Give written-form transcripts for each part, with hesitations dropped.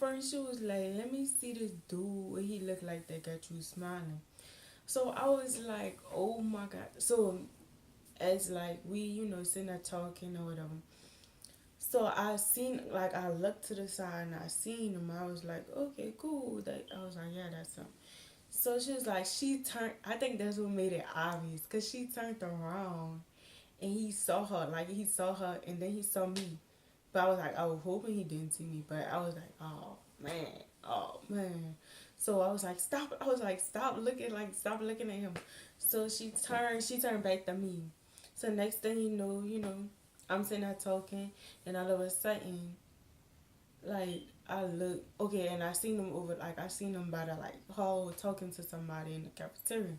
friend, she was like, let me see this dude, what he looked like that got you smiling. So I was like, oh my God. So as like we, sitting there talking or whatever. So I seen, like, I looked to the side and I seen him. I was like, okay, cool. That I was like, yeah, that's him. So she was like, she turned. I think that's what made it obvious, cause she turned around and he saw her. Like he saw her and then he saw me. But I was like, I was hoping he didn't see me. But I was like, man, oh man. So I was like, stop. I was like, stop looking, like stop looking at him. So she turned. She turned back to me. So next thing you know, I'm sitting there talking, and all of a sudden, like I look okay, and I seen him over, like I seen him by the like hall talking to somebody in the cafeteria.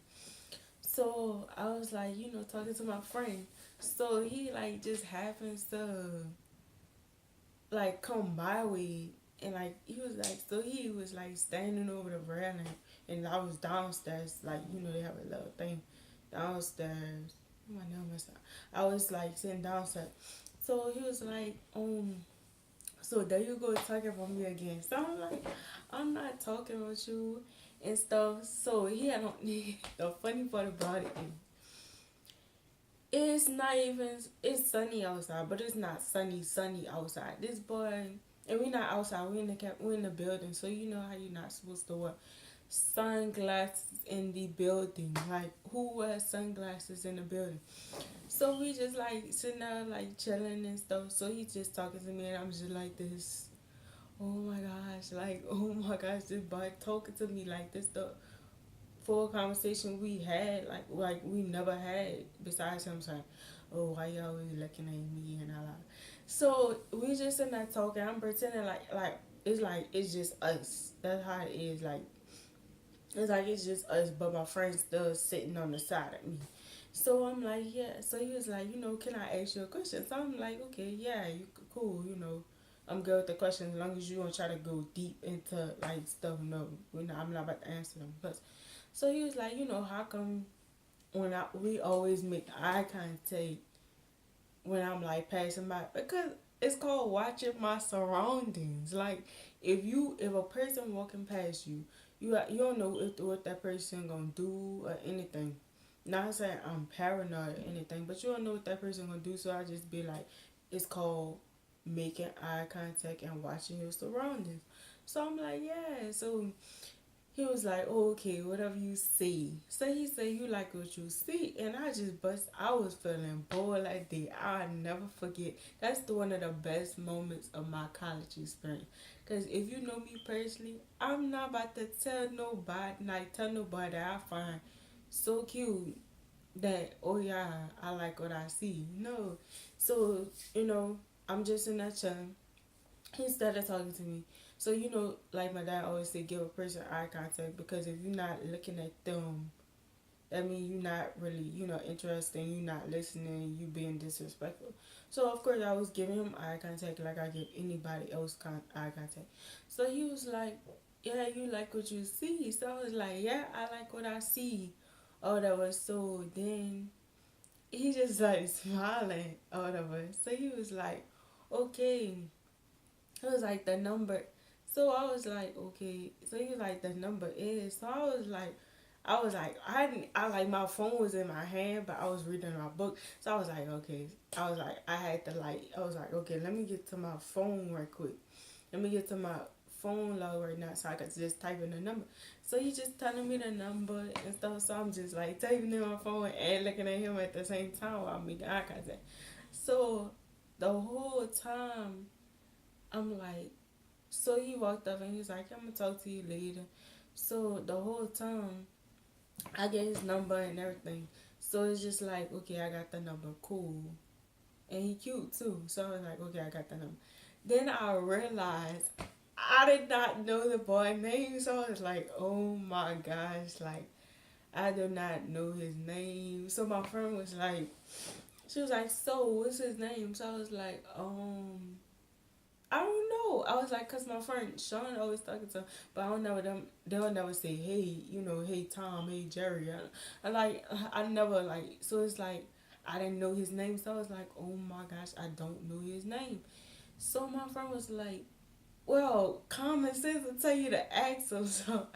So I was like, talking to my friend. So he like just happens to like come my way, and like he was like, so he was like standing over the railing, and I was downstairs, like they have a little thing downstairs. Oh, my name is, I was like sitting downstairs. So he was like, so there you go talking about me again. So I'm like, I'm not talking about you and stuff. So he had on the funny part about it is, it's not even, it's sunny outside, but it's not sunny outside. This boy, and we not outside, we in the building, so you know how you're not supposed to wear sunglasses in the building. Like who wears sunglasses in the building? So we just like sitting there like chilling and stuff. So he's just talking to me and I'm just like this. Oh my gosh, like oh my gosh, this boy talking to me like this, the full conversation we had, like we never had, besides him saying, oh, why you always looking at me and all that. So we just in that talking, I'm pretending like it's just us. That's how it is. Like it's like it's just us, but my friend's still sitting on the side of me. So I'm like, yeah. So he was like, can I ask you a question? So I'm like, okay, yeah, cool. I'm good with the question as long as you don't try to go deep into like stuff. No, I'm not about to answer them. But so he was like, how come we always make eye contact when I'm like passing by? Because it's called watching my surroundings. Like if a person walking past you, you don't know what that person gonna do or anything. Not saying I'm paranoid or anything, but you don't know what that person gonna do. So I just be like, it's called making eye contact and watching your surroundings. So I'm like, yeah. So he was like, oh, okay, whatever you see. So he said, you like what you see. And I just bust. I was feeling bored that day. I'll never forget. That's one of the best moments of my college experience. Because if you know me personally, I'm not about to tell nobody that I find so cute that, oh yeah, I like what I see. No. So, I'm just in that chilling. He started talking to me. So like my dad always said, give a person eye contact, because if you're not looking at them, that means you're not really, interested. You're not listening. You being disrespectful. So of course I was giving him eye contact like I give anybody else eye contact. So he was like, yeah, you like what you see. So I was like, yeah, I like what I see, or whatever. So then he just like smiling or whatever. So he was like, okay. He was like, the number. So I was like, okay. So he was like, the number is. So I was like, I like, my phone was in my hand, but I was reading my book. So I was like, okay. I was like, I was like, okay, let me get to my phone right quick. Let me get to my phone log right now so I could just type in the number. So he just telling me the number and stuff. So I'm just like typing in my phone and looking at him at the same time while I'm making eye contact. So the whole time I'm like, so he walked up and he was like, I'm gonna talk to you later. So the whole time I get his number and everything. So it's just like, okay, I got the number, cool. And he cute too. So I was like, okay, I got the number. Then I realized I did not know the boy name. So I was like, oh my gosh, like I do not know his name. So my friend was like, she was like, so what's his name? So I was like, I don't know. I was like, cause my friend Sean always talking to him, but I don't know them. They'll never say, hey, hey Tom, hey Jerry. I never like. So it's like I didn't know his name. So I was like, oh my gosh, I don't know his name. So my friend was like, Well, common sense will tell you to ask him. So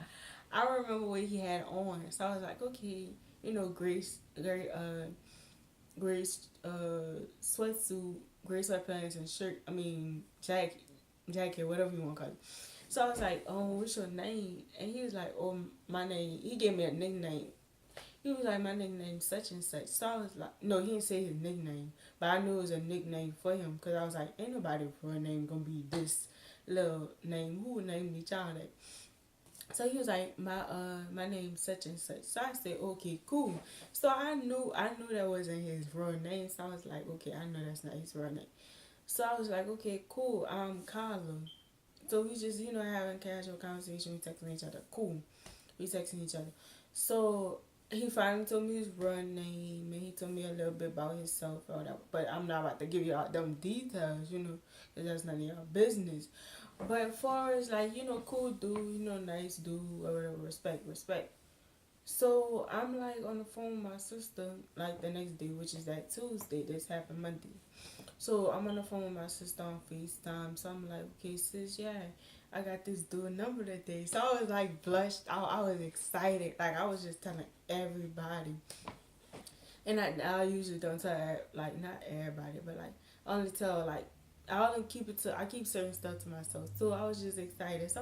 I remember what he had on. So I was like, okay, Grace sweatsuit, gray sweatpants and shirt. I mean jacket, whatever you want to call it. So I was like, what's your name? And he was like, oh, my name. He gave me a nickname. He was like, my nickname such and such. So I was like, no, he didn't say his nickname, but I knew it was a nickname for him because I was like, ain't nobody for a name gonna be this little name. Who would name me child that? So he was like, my name's such and such. So I said, okay, cool. So I knew that wasn't his real name. So I was like, okay, I know that's not his real name. So I was like, okay, cool. Carla. So we just having casual conversation. We texting each other. Cool. We texting each other. So he finally told me his real name and he told me a little bit about himself or whatever. But I'm not about to give you all them details, because that's none of your business. But far as like, cool dude, nice dude or whatever, respect. So I'm like on the phone with my sister like the next day, which is that Tuesday. This happened Monday. So I'm on the phone with my sister on FaceTime. So I'm like, okay, sis, yeah, I got this dude number today. So I was like blushed. I was excited. Like I was just telling everybody. And I usually don't tell like not everybody, but like I only tell like I only keep it to I keep certain stuff to myself. So I was just excited. So